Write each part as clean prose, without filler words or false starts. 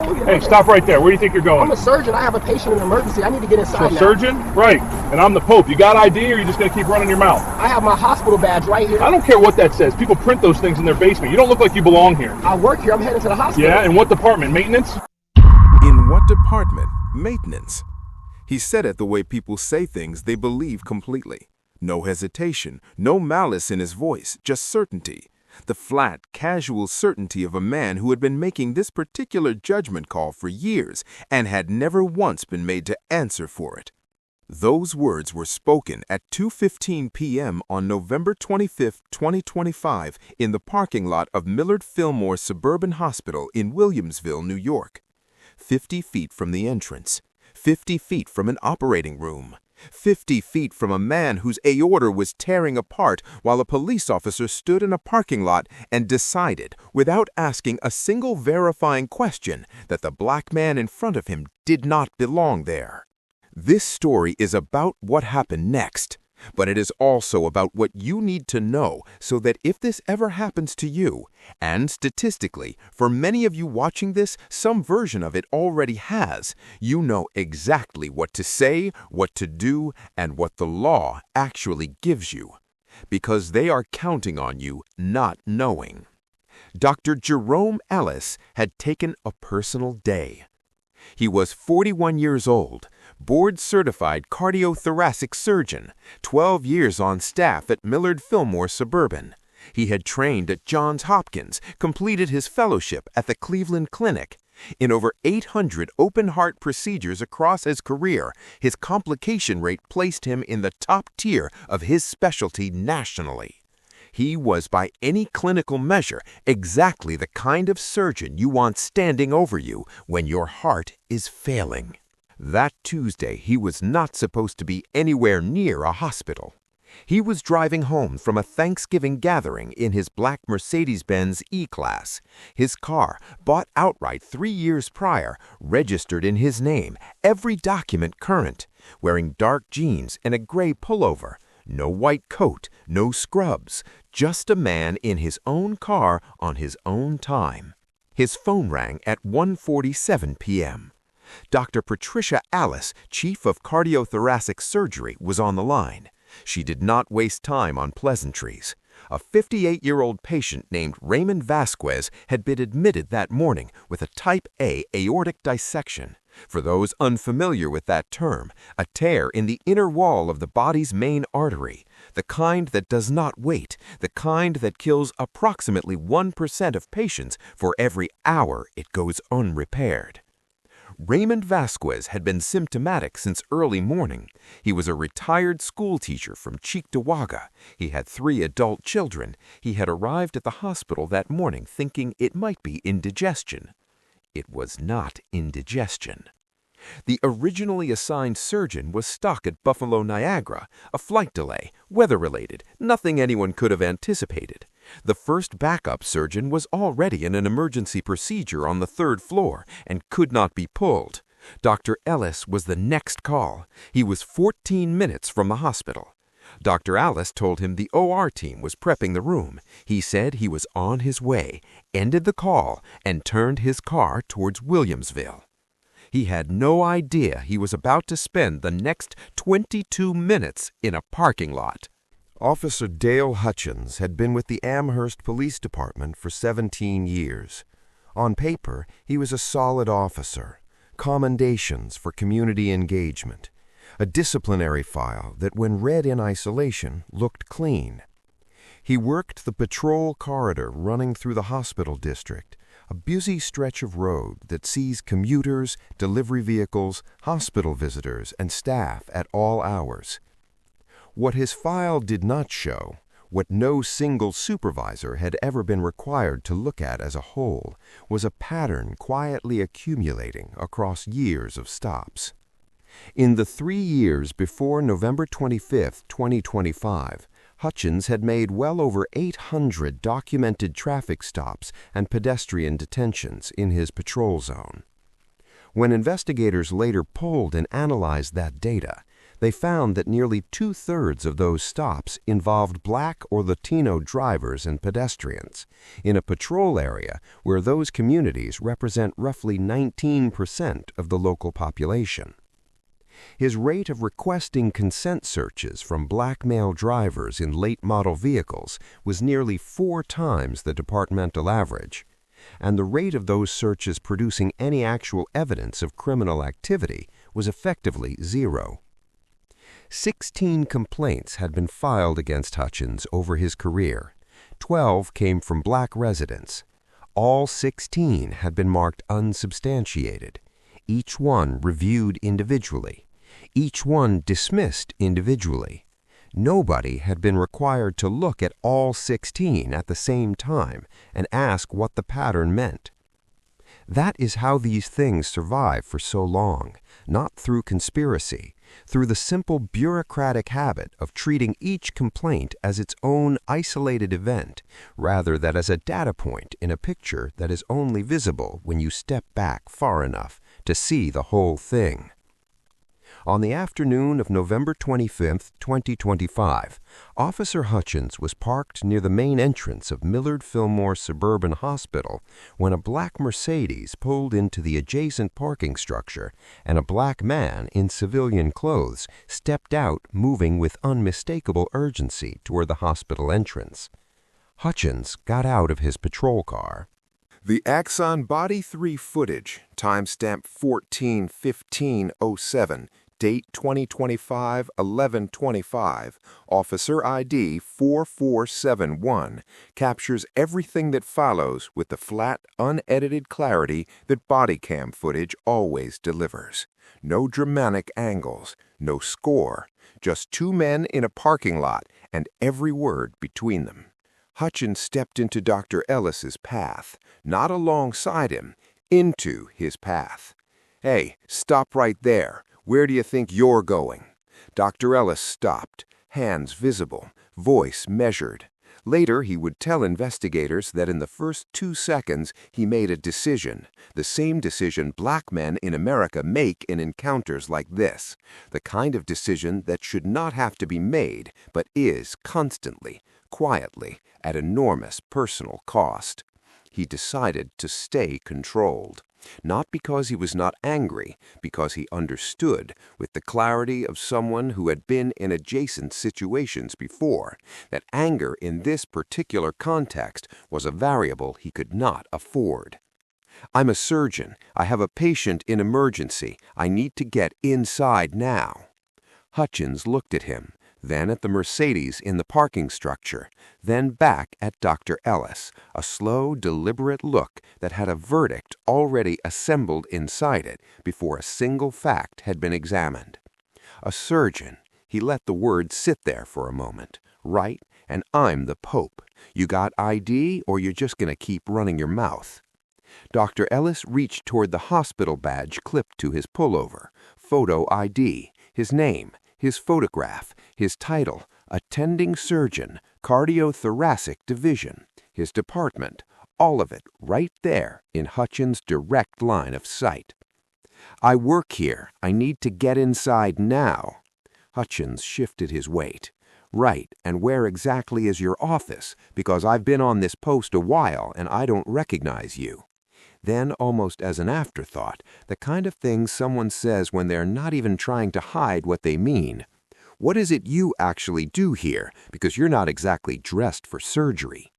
Hey, stop right there. Where do you think you're going? I'm a surgeon. I have a patient in an emergency. I need to get inside So now. surgeon? Right. And I'm the Pope. You got ID, or are you just going to keep running your mouth? I have my hospital badge right here. I don't care what that says. People print those things in their basement. You don't look like you belong here. I work here. I'm heading to the hospital. Yeah, in what department? Maintenance? In what department? Maintenance. He said it the way people say things they believe completely. No hesitation, no malice in his voice, just certainty. The flat, casual certainty of a man who had been making this particular judgment call for years and had never once been made to answer for it. Those words were spoken at 2:15 p.m. on November 25, 2025, in the parking lot of Millard Fillmore Suburban Hospital in Williamsville, New York. 50 feet from the entrance, 50 feet from an operating room, 50 feet from a man whose aorta was tearing apart while a police officer stood in a parking lot and decided, without asking a single verifying question, that the black man in front of him did not belong there. This story is about what happened next, but it is also about what you need to know so that if this ever happens to you, and statistically, for many of you watching this, some version of it already has, you know exactly what to say, what to do, and what the law actually gives you. Because they are counting on you not knowing. Dr. Jerome Ellis had taken a personal day. He was 41 years old, board-certified cardiothoracic surgeon, 12 years on staff at Millard Fillmore Suburban. He had trained at Johns Hopkins, completed his fellowship at the Cleveland Clinic. In over 800 open-heart procedures across his career, his complication rate placed him in the top tier of his specialty nationally. He was, by any clinical measure, exactly the kind of surgeon you want standing over you when your heart is failing. That Tuesday, he was not supposed to be anywhere near a hospital. He was driving home from a Thanksgiving gathering in his black Mercedes-Benz E-Class. His car, bought outright 3 years prior, registered in his name, every document current, wearing dark jeans and a gray pullover. No white coat, no scrubs, just a man in his own car on his own time. His phone rang at 1:47 p.m. Dr. Patricia Alice, chief of cardiothoracic surgery, was on the line. She did not waste time on pleasantries. A 58-year-old patient named Raymond Vasquez had been admitted that morning with a type A aortic dissection. For those unfamiliar with that term, a tear in the inner wall of the body's main artery, the kind that does not wait, the kind that kills approximately 1% of patients for every hour it goes unrepaired. Raymond Vasquez had been symptomatic since early morning. He was a retired school teacher from Cheektowaga. He had 3 adult children. He had arrived at the hospital that morning thinking it might be indigestion. It was not indigestion. The originally assigned surgeon was stuck at Buffalo Niagara, a flight delay, weather-related, nothing anyone could have anticipated. The first backup surgeon was already in an emergency procedure on the 3rd floor and could not be pulled. Dr. Ellis was the next call. He was 14 minutes from the hospital. Dr. Alice told him the OR team was prepping the room. He said he was on his way, ended the call, and turned his car towards Williamsville. He had no idea he was about to spend the next 22 minutes in a parking lot. Officer Dale Hutchins had been with the Amherst Police Department for 17 years. On paper, he was a solid officer, commendations for community engagement, a disciplinary file that, when read in isolation, looked clean. He worked the patrol corridor running through the hospital district, a busy stretch of road that sees commuters, delivery vehicles, hospital visitors, and staff at all hours. What his file did not show, what no single supervisor had ever been required to look at as a whole, was a pattern quietly accumulating across years of stops. In the 3 years before November 25, 2025, Hutchins had made well over 800 documented traffic stops and pedestrian detentions in his patrol zone. When investigators later polled and analyzed that data, They found that nearly 2/3 of those stops involved Black or Latino drivers and pedestrians, in a patrol area where those communities represent roughly 19% of the local population. His rate of requesting consent searches from Black male drivers in late-model vehicles was nearly 4 times the departmental average, and the rate of those searches producing any actual evidence of criminal activity was effectively 0. 16 complaints had been filed against Hutchins over his career. 12 came from Black residents. All 16 had been marked unsubstantiated, each one reviewed individually, each one dismissed individually. Nobody had been required to look at all 16 at the same time and ask what the pattern meant. That is how these things survive for so long, not through conspiracy, through the simple bureaucratic habit of treating each complaint as its own isolated event, rather than as a data point in a picture that is only visible when you step back far enough to see the whole thing. On the afternoon of November 25, 2025, Officer Hutchins was parked near the main entrance of Millard Fillmore Suburban Hospital when a black Mercedes pulled into the adjacent parking structure and a black man in civilian clothes stepped out, moving with unmistakable urgency toward the hospital entrance. Hutchins got out of his patrol car. The Axon Body 3 footage, timestamp 14/15/07, date 2025-11/25, officer ID 4471, captures everything that follows with the flat, unedited clarity that Bodycam footage always delivers. No dramatic angles, no score, just 2 men in a parking lot and every word between them. Hutchins stepped into Dr. Ellis's path, not alongside him, into his path. "Hey, stop right there. Where do you think you're going?" Dr. Ellis stopped, hands visible, voice measured. Later, he would tell investigators that in the first 2 seconds he made a decision, the same decision black men in America make in encounters like this, the kind of decision that should not have to be made, but is constantly, quietly, at enormous personal cost. He decided to stay controlled. Not because he was not angry, because he understood, with the clarity of someone who had been in adjacent situations before, that anger in this particular context was a variable he could not afford. "I'm a surgeon. I have a patient in emergency. I need to get inside now." Hutchins looked at him, then at the Mercedes in the parking structure, then back at Dr. Ellis, a slow, deliberate look that had a verdict already assembled inside it before a single fact had been examined. A surgeon, he let the word sit there for a moment. Right, and I'm the Pope. You got ID or you're just going to keep running your mouth? Dr. Ellis reached toward the hospital badge clipped to his pullover, photo ID, his name, his photograph, his title, attending surgeon, cardiothoracic division, his department, all of it right there in Hutchins' direct line of sight. "I work here. I need to get inside now." Hutchins shifted his weight. "Right, and where exactly is your office? Because I've been on this post a while and I don't recognize you." Then, almost as an afterthought, the kind of thing someone says when they're not even trying to hide what they mean. "What is it you actually do here? Because you're not exactly dressed for surgery."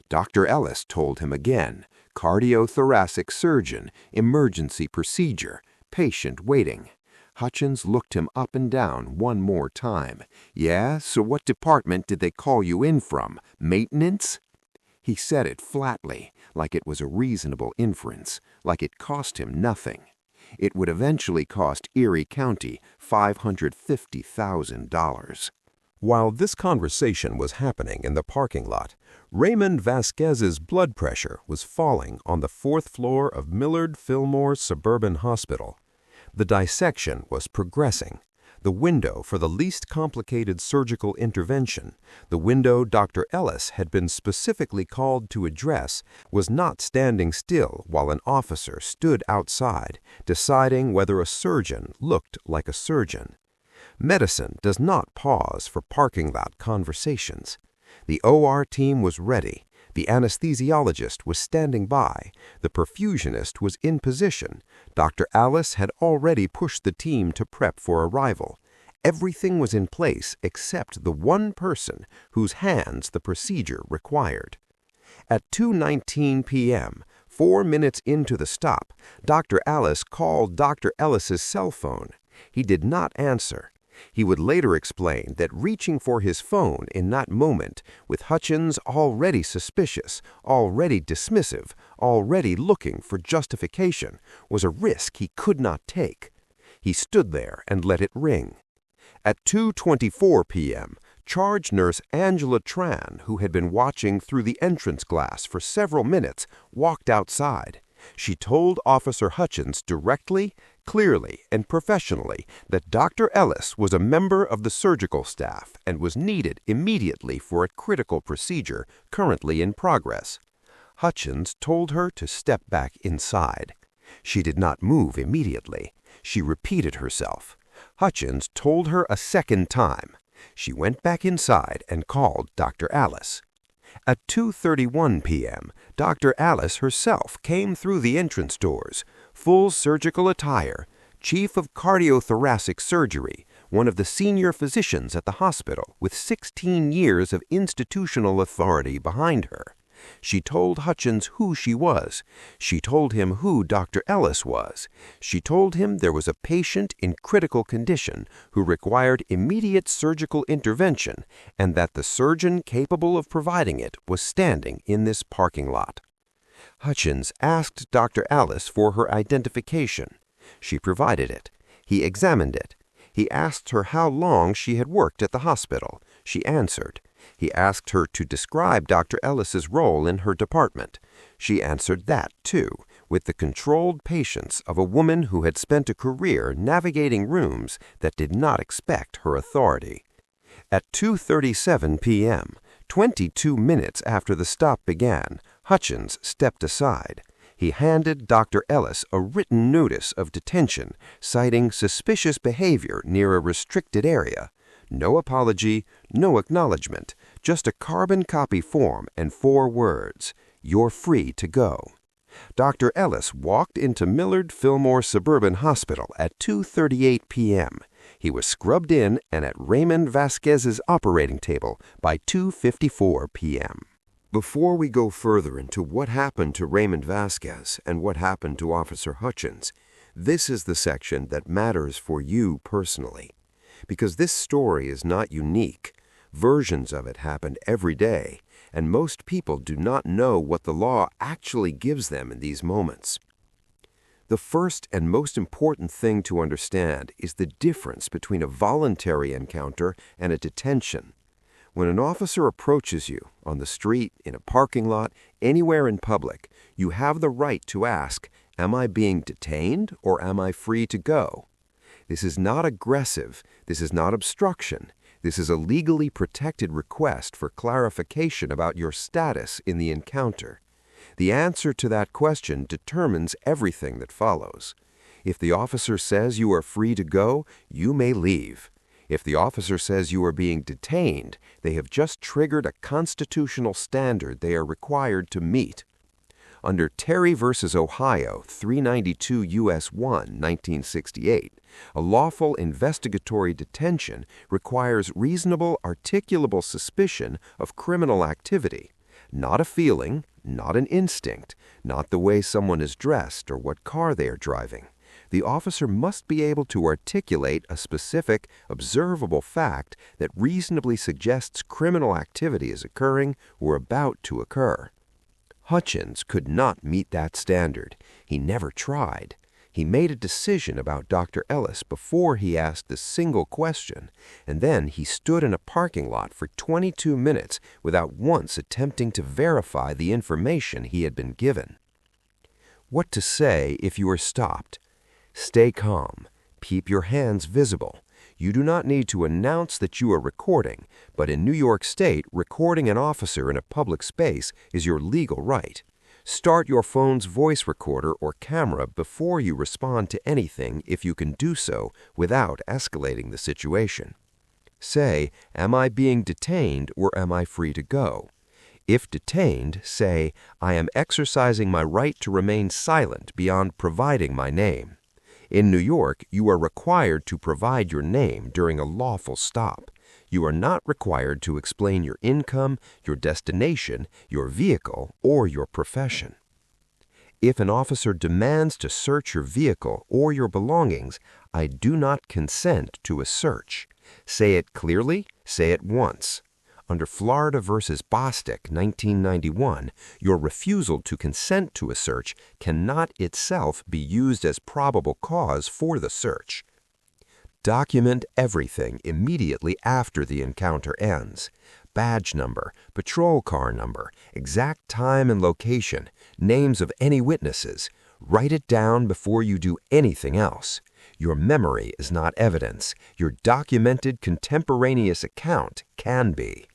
Dr. Ellis told him again. Cardiothoracic surgeon, emergency procedure, patient waiting. Hutchins looked him up and down one more time. "Yeah, so what department did they call you in from? Maintenance?" He said it flatly, like it was a reasonable inference, like it cost him nothing. It would eventually cost Erie County $550,000. While this conversation was happening in the parking lot, Raymond Vasquez's blood pressure was falling on the 4th floor of Millard Fillmore Suburban Hospital. The dissection was progressing. The window for the least complicated surgical intervention, the window Dr. Ellis had been specifically called to address, was not standing still while an officer stood outside, deciding whether a surgeon looked like a surgeon. Medicine does not pause for parking lot conversations. The OR team was ready. The anesthesiologist was standing by. The perfusionist was in position. Dr. Alice had already pushed the team to prep for arrival. Everything was in place except the one person whose hands the procedure required. At 2:19 p.m., 4 minutes into the stop, Dr. Alice called Dr. Ellis's cell phone. He did not answer. He would later explain that reaching for his phone in that moment, with Hutchins already suspicious, already dismissive, already looking for justification, was a risk he could not take. He stood there and let it ring. At 2:24 p.m., charge nurse Angela Tran, who had been watching through the entrance glass for several minutes, walked outside. She told Officer Hutchins directly, clearly, and professionally that Dr. Ellis was a member of the surgical staff and was needed immediately for a critical procedure currently in progress. Hutchins told her to step back inside. She did not move immediately. She repeated herself. Hutchins told her a second time. She went back inside and called Dr. Alice. At 2:31 p.m., Dr. Alice herself came through the entrance doors, full surgical attire, chief of cardiothoracic surgery, one of the senior physicians at the hospital with 16 years of institutional authority behind her. She told Hutchins who she was. She told him who Dr. Ellis was. She told him there was a patient in critical condition who required immediate surgical intervention and that the surgeon capable of providing it was standing in this parking lot. Hutchins asked Dr. Alice for her identification. She provided it. He examined it. He asked her how long she had worked at the hospital. She answered. He asked her to describe Dr. Ellis's role in her department. She answered that, too, with the controlled patience of a woman who had spent a career navigating rooms that did not expect her authority. At 2:37 p.m., 22 minutes after the stop began, Hutchins stepped aside. He handed Dr. Ellis a written notice of detention, citing suspicious behavior near a restricted area. No apology, no acknowledgement, just a carbon copy form and 4 words, "You're free to go." Dr. Ellis walked into Millard Fillmore Suburban Hospital at 2:38 p.m. He was scrubbed in and at Raymond Vasquez's operating table by 2:54 p.m. Before we go further into what happened to Raymond Vasquez and what happened to Officer Hutchins, this is the section that matters for you personally. Because this story is not unique. Versions of it happen every day, and most people do not know what the law actually gives them in these moments. The first and most important thing to understand is the difference between a voluntary encounter and a detention. When an officer approaches you, on the street, in a parking lot, anywhere in public, you have the right to ask, "Am I being detained or am I free to go?" This is not aggressive. This is not obstruction. This is a legally protected request for clarification about your status in the encounter. The answer to that question determines everything that follows. If the officer says you are free to go, you may leave. If the officer says you are being detained, they have just triggered a constitutional standard they are required to meet. Under Terry v. Ohio, 392 U.S. 1, 1968, a lawful investigatory detention requires reasonable articulable suspicion of criminal activity, not a feeling, not an instinct, not the way someone is dressed or what car they are driving. The officer must be able to articulate a specific, observable fact that reasonably suggests criminal activity is occurring or about to occur. Hutchins could not meet that standard. He never tried. He made a decision about Dr. Ellis before he asked a single question, and then he stood in a parking lot for 22 minutes without once attempting to verify the information he had been given. What to say if you are stopped? Stay calm. Keep your hands visible. You do not need to announce that you are recording, but in New York State, recording an officer in a public space is your legal right. Start your phone's voice recorder or camera before you respond to anything if you can do so without escalating the situation. Say, "Am I being detained or am I free to go?" If detained, say, "I am exercising my right to remain silent beyond providing my name." In New York, you are required to provide your name during a lawful stop. You are not required to explain your income, your destination, your vehicle, or your profession. If an officer demands to search your vehicle or your belongings, "I do not consent to a search." Say it clearly, say it once. Under Florida v. Bostic, 1991, your refusal to consent to a search cannot itself be used as probable cause for the search. Document everything immediately after the encounter ends. Badge number, patrol car number, exact time and location, names of any witnesses. Write it down before you do anything else. Your memory is not evidence. Your documented contemporaneous account can be.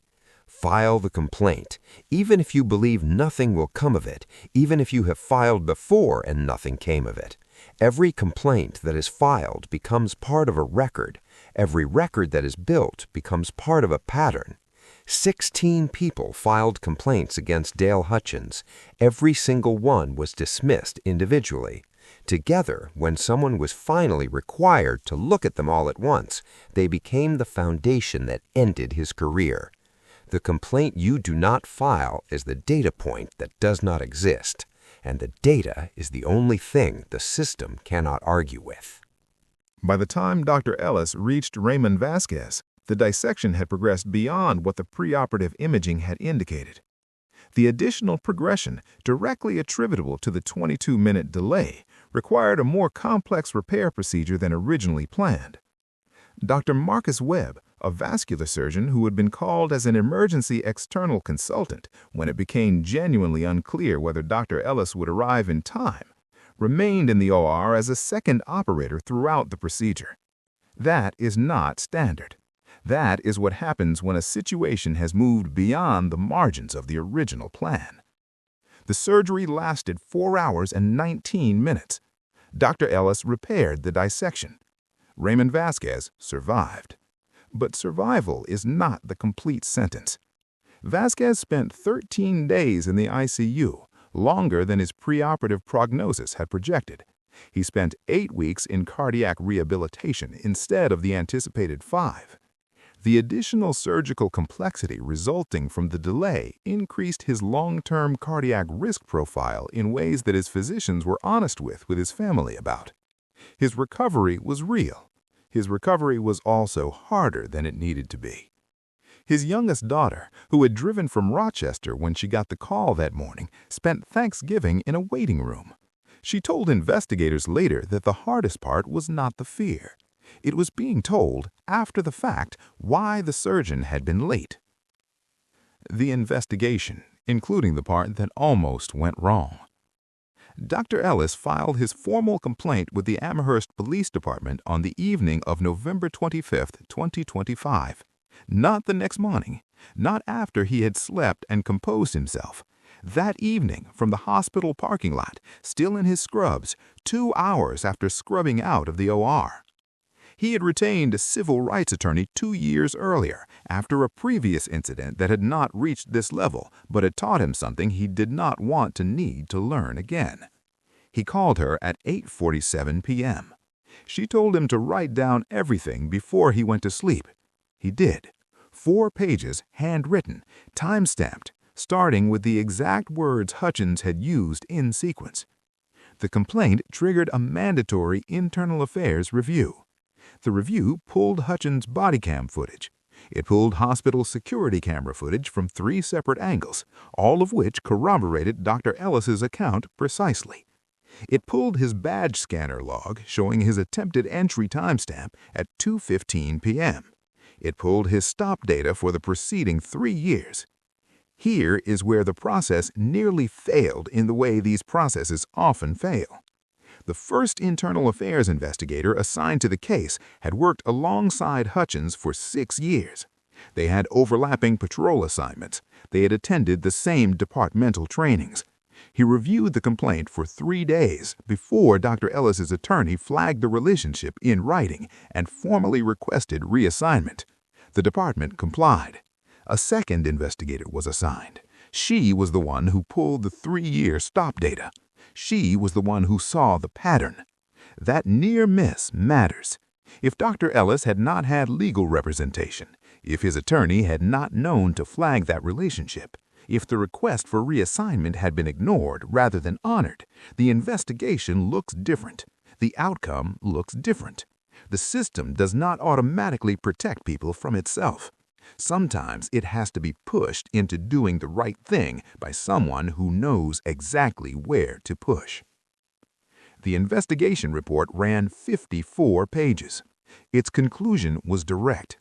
File the complaint, even if you believe nothing will come of it, even if you have filed before and nothing came of it. Every complaint that is filed becomes part of a record. Every record that is built becomes part of a pattern. 16 people filed complaints against Dale Hutchins. Every single one was dismissed individually. Together, when someone was finally required to look at them all at once, they became the foundation that ended his career. The complaint you do not file is the data point that does not exist, and the data is the only thing the system cannot argue with. By the time Dr. Ellis reached Raymond Vasquez, the dissection had progressed beyond what the preoperative imaging had indicated. The additional progression, directly attributable to the 22-minute delay, required a more complex repair procedure than originally planned. Dr. Marcus Webb, a vascular surgeon who had been called as an emergency external consultant when it became genuinely unclear whether Dr. Ellis would arrive in time, remained in the OR as a second operator throughout the procedure. That is not standard. That is what happens when a situation has moved beyond the margins of the original plan. The surgery lasted 4 hours and 19 minutes. Dr. Ellis repaired the dissection. Raymond Vasquez survived. But survival is not the complete sentence. Vasquez spent 13 days in the ICU, longer than his preoperative prognosis had projected. He spent 8 weeks in cardiac rehabilitation instead of the anticipated 5. The additional surgical complexity resulting from the delay increased his long-term cardiac risk profile in ways that his physicians were honest with his family about. His recovery was real. His recovery was also harder than it needed to be. His youngest daughter, who had driven from Rochester when she got the call that morning, spent Thanksgiving in a waiting room. She told investigators later that the hardest part was not the fear. It was being told, after the fact, why the surgeon had been late. The investigation, including the part that almost went wrong. Dr. Ellis filed his formal complaint with the Amherst Police Department on the evening of November 25, 2025. Not the next morning, not after he had slept and composed himself. That evening, from the hospital parking lot, still in his scrubs, 2 hours after scrubbing out of the OR. He had retained a civil rights attorney 2 years earlier, after a previous incident that had not reached this level, but had taught him something he did not want to need to learn again. He called her at 8:47 p.m. She told him to write down everything before he went to sleep. He did. 4 pages, handwritten, time-stamped, starting with the exact words Hutchins had used in sequence. The complaint triggered a mandatory internal affairs review. The review pulled Hutchins' Bodycam footage. It pulled hospital security camera footage from 3 separate angles, all of which corroborated Dr. Ellis's account precisely. It pulled his badge scanner log showing his attempted entry timestamp at 2:15 p.m. It pulled his stop data for the preceding 3 years. Here is where the process nearly failed in the way these processes often fail. The first internal affairs investigator assigned to the case had worked alongside Hutchins for 6 years. They had overlapping patrol assignments. They had attended the same departmental trainings. He reviewed the complaint for 3 days before Dr. Ellis's attorney flagged the relationship in writing and formally requested reassignment. The department complied. A second investigator was assigned. She was the one who pulled the 3-year stop data. She was the one who saw the pattern. That near miss matters. If Dr. Ellis had not had legal representation, if his attorney had not known to flag that relationship, if the request for reassignment had been ignored rather than honored, the investigation looks different. The outcome looks different. The system does not automatically protect people from itself. Sometimes it has to be pushed into doing the right thing by someone who knows exactly where to push. The investigation report ran 54 pages. Its conclusion was direct.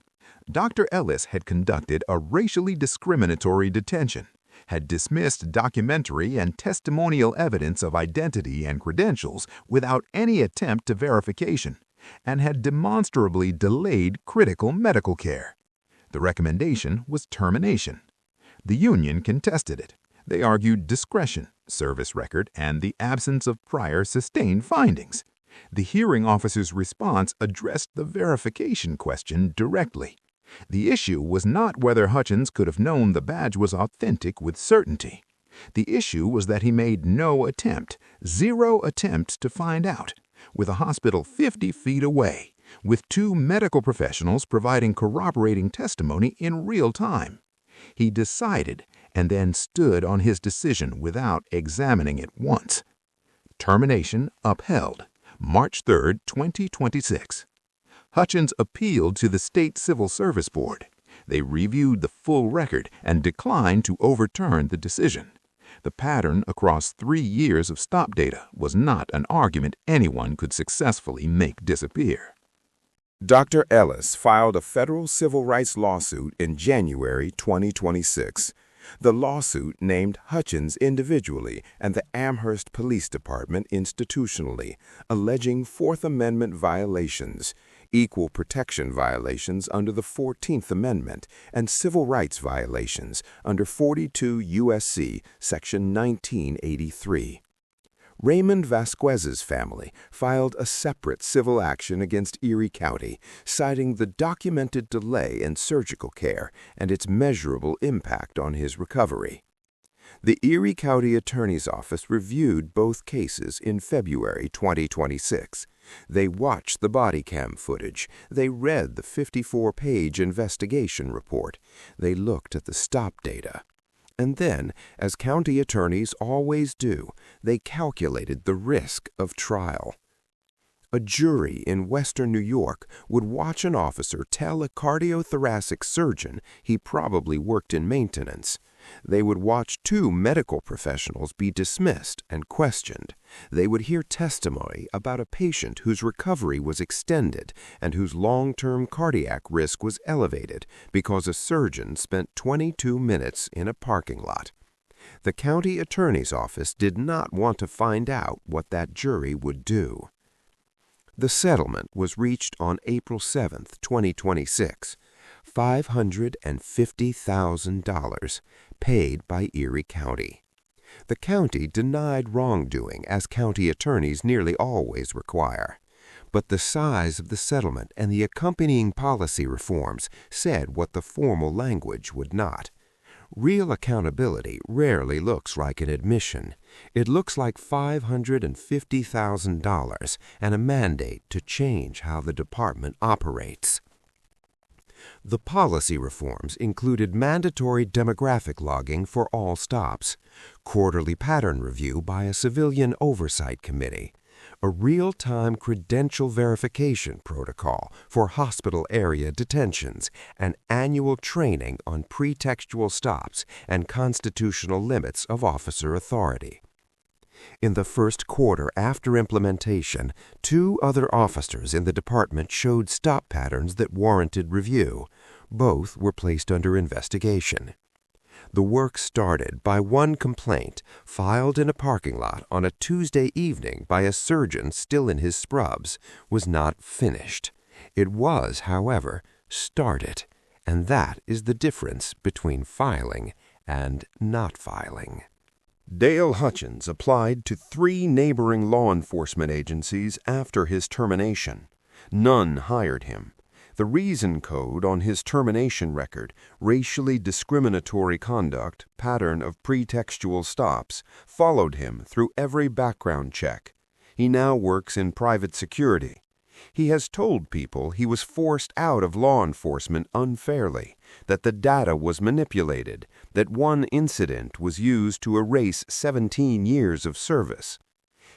Dr. Ellis had conducted a racially discriminatory detention, had dismissed documentary and testimonial evidence of identity and credentials without any attempt to verification, and had demonstrably delayed critical medical care. The recommendation was termination. The union contested it. They argued discretion, service record, and the absence of prior sustained findings. The hearing officer's response addressed the verification question directly. The issue was not whether Hutchins could have known the badge was authentic with certainty. The issue was that he made no attempt, 0 attempts to find out, with a hospital 50 feet away, with 2 medical professionals providing corroborating testimony in real time. He decided and then stood on his decision without examining it once. Termination upheld, March 3, 2026. Hutchins appealed to the State Civil Service Board. They reviewed the full record and declined to overturn the decision. The pattern across 3 years of stop data was not an argument anyone could successfully make disappear. Dr. Ellis filed a federal civil rights lawsuit in January 2026. The lawsuit named Hutchins individually and the Amherst Police Department institutionally, alleging Fourth Amendment violations, equal protection violations under the 14th Amendment, and civil rights violations under 42 U.S.C. Section 1983. Raymond Vasquez's family filed a separate civil action against Erie County, citing the documented delay in surgical care and its measurable impact on his recovery. The Erie County Attorney's Office reviewed both cases in February 2026. They watched the Bodycam footage. They read the 54-page investigation report. They looked at the stop data. And then, as county attorneys always do, they calculated the risk of trial. A jury in Western New York would watch an officer tell a cardiothoracic surgeon he probably worked in maintenance. They would watch 2 medical professionals be dismissed and questioned. They would hear testimony about a patient whose recovery was extended and whose long-term cardiac risk was elevated because a surgeon spent 22 minutes in a parking lot. The county attorney's office did not want to find out what that jury would do. The settlement was reached on April 7, 2026. $550,000 paid by Erie County. The county denied wrongdoing, as county attorneys nearly always require. But the size of the settlement and the accompanying policy reforms said what the formal language would not. Real accountability rarely looks like an admission. It looks like $550,000 and a mandate to change how the department operates. The policy reforms included mandatory demographic logging for all stops, quarterly pattern review by a civilian oversight committee, a real-time credential verification protocol for hospital area detentions, and annual training on pretextual stops and constitutional limits of officer authority. In the first quarter after implementation, 2 other officers in the department showed stop patterns that warranted review. Both were placed under investigation. The work started by one complaint filed in a parking lot on a Tuesday evening by a surgeon still in his scrubs was not finished. It was, however, started, and that is the difference between filing and not filing. Dale Hutchins applied to 3 neighboring law enforcement agencies after his termination. None hired him. The reason code on his termination record, racially discriminatory conduct, pattern of pretextual stops, followed him through every background check. He now works in private security. He has told people he was forced out of law enforcement unfairly, that the data was manipulated, that one incident was used to erase 17 years of service.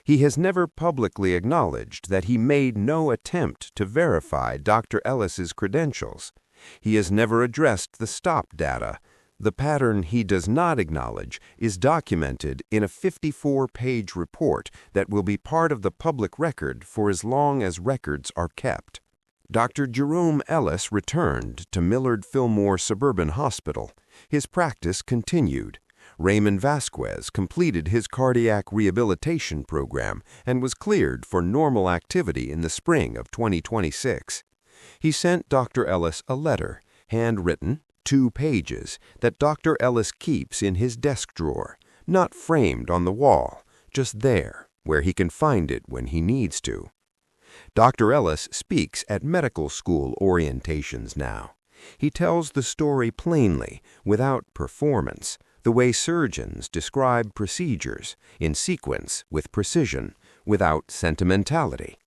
He has never publicly acknowledged that he made no attempt to verify Dr. Ellis's credentials. He has never addressed the stop data. The pattern he does not acknowledge is documented in a 54-page report that will be part of the public record for as long as records are kept. Dr. Jerome Ellis returned to Millard Fillmore Suburban Hospital. His practice continued. Raymond Vasquez completed his cardiac rehabilitation program and was cleared for normal activity in the spring of 2026. He sent Dr. Ellis a letter, handwritten, 2 pages, that Dr. Ellis keeps in his desk drawer, not framed on the wall, just there, where he can find it when he needs to. Dr. Ellis speaks at medical school orientations now. He tells the story plainly, without performance, the way surgeons describe procedures, in sequence, with precision, without sentimentality.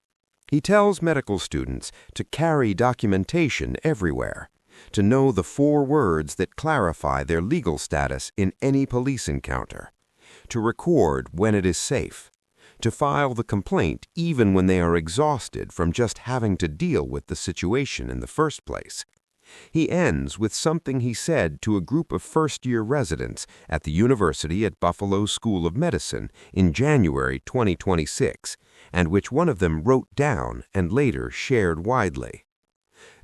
He tells medical students to carry documentation everywhere, to know the 4 words that clarify their legal status in any police encounter, to record when it is safe, to file the complaint even when they are exhausted from just having to deal with the situation in the first place. He ends with something he said to a group of first-year residents at the University at Buffalo School of Medicine in January 2026, and which one of them wrote down and later shared widely.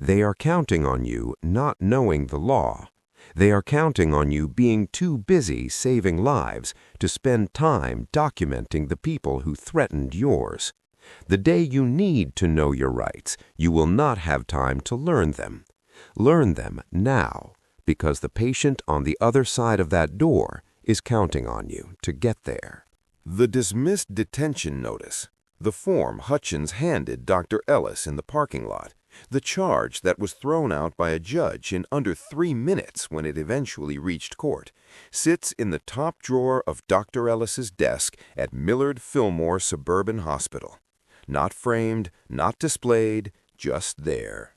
They are counting on you not knowing the law. They are counting on you being too busy saving lives to spend time documenting the people who threatened yours. The day you need to know your rights, you will not have time to learn them. Learn them now, because the patient on the other side of that door is counting on you to get there. The dismissed detention notice, the form Hutchins handed Dr. Ellis in the parking lot, the charge that was thrown out by a judge in under 3 minutes when it eventually reached court, sits in the top drawer of Dr. Ellis's desk at Millard Fillmore Suburban Hospital. Not framed, not displayed, just there.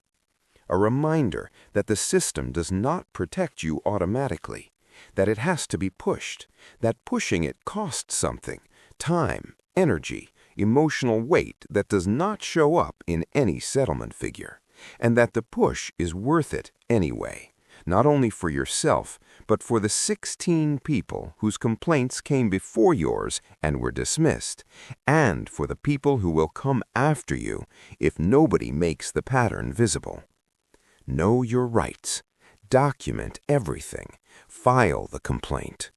A reminder that the system does not protect you automatically, that it has to be pushed, that pushing it costs something, time, energy, emotional weight that does not show up in any settlement figure, and that the push is worth it anyway, not only for yourself, but for the 16 people whose complaints came before yours and were dismissed, and for the people who will come after you if nobody makes the pattern visible. Know your rights. Document everything. File the complaint.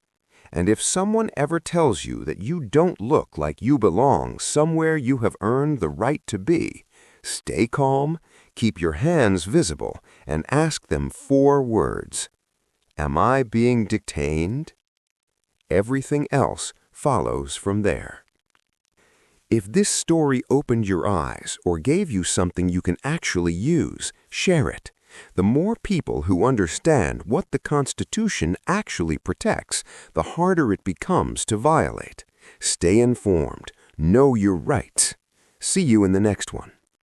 And if someone ever tells you that you don't look like you belong somewhere you have earned the right to be, stay calm, keep your hands visible, and ask them 4 words. Am I being detained? Everything else follows from there. If this story opened your eyes or gave you something you can actually use, share it. The more people who understand what the Constitution actually protects, the harder it becomes to violate. Stay informed. Know your rights. See you in the next one.